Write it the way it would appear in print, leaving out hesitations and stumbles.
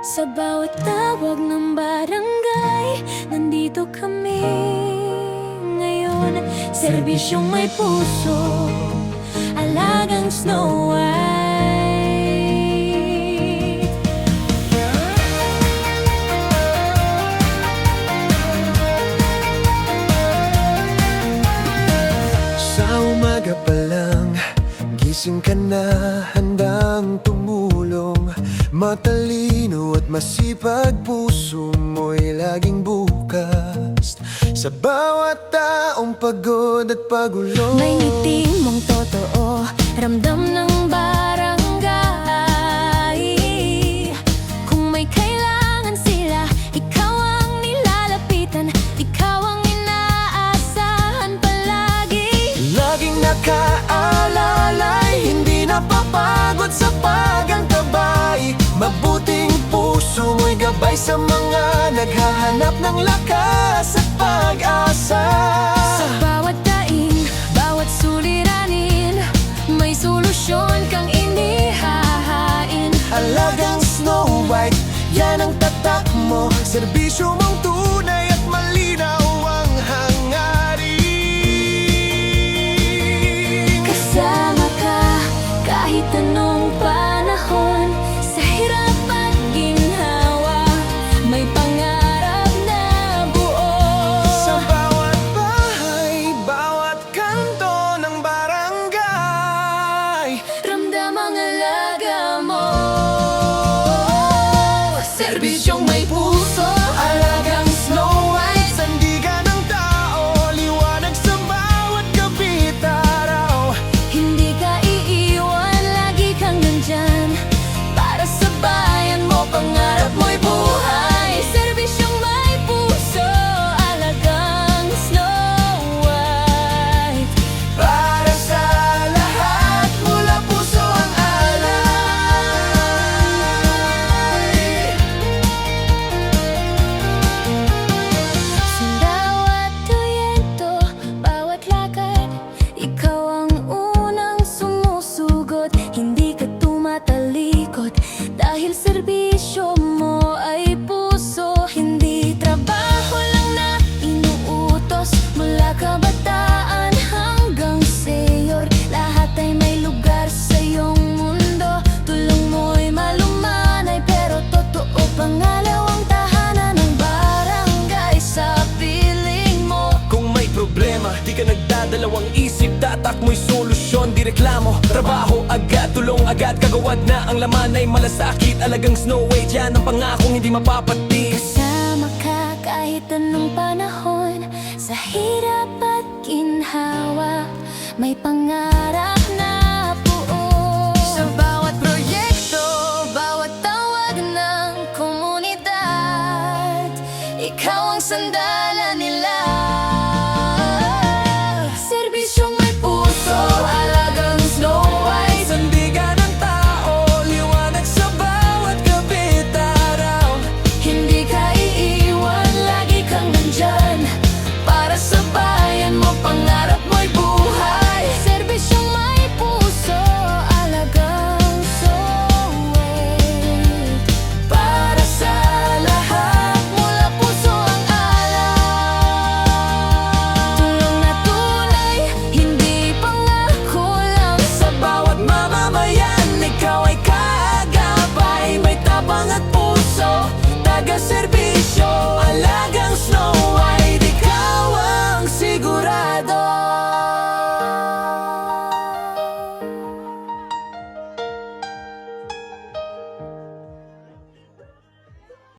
Sa bawat tawag ng barangay, nandito kami ngayon. Serbisyong may puso, alagang Snow White. Sa umaga pa lang, gising ka na, handang tumulong. Matalino at masipag, puso mo'y laging bukas. Sa bawat taong pagod at pagulong, May ngiti mong totoo, ramdam ng barangay. Kung may kailangan sila, ikaw ang nilalapitan, ikaw ang inaasahan palagi. laging nakaalalay, hindi napapagod sa pag-antabay. Mabuting puso mo'y gabay sa mga naghahanap ng lakas at pag-asa. Sa bawat daing, bawat suliranin, may solusyon kang inihahain. Alagang Snow White, yan ang tatak mo. Serbisyo mong tunay at malinaw ang hangarin. Kasama ka kahit anong panahon, sa hirap at ginhawa, may pangarap na buo. Sa bawat bahay, bawat kanto ng barangay, Ramdam ang alaga mo. Serbisyong may puso, alagang Snow White, sandigan ng tao, liwanag sa bawat gabit araw. hindi ka iiwan, lagi kang nandyan. Para sa bayan mo, pangarap mo'y buhay. Serbisyong may puso, alagang Snow White. Para sa lahat, mula puso ang alay. Sa bawat tuyento, bawat lakad, ikaw ang unang sumusugot. Hindi ka tumatalikod, dahil serbisyo mo ay puso. Hindi trabaho lang na inuutos, mula kabataan hanggang seyor. Lahat ay may lugar sa iyong mundo. Tulong mo'y malumanay, pero totoo pangalawang tahanan ng barangay sa piling mo. Kung may problema, di ka nagdadalawang isip, tatak mo'y solusyon, di reklamo. Trabaho agad, tulong agad, kagawad na ang laman ay malasakit. Alagang Snow White, yan ang pangakong hindi mapapatis. Kasama ka kahit anong panahon, sa hirap at ginhawa, may pangarap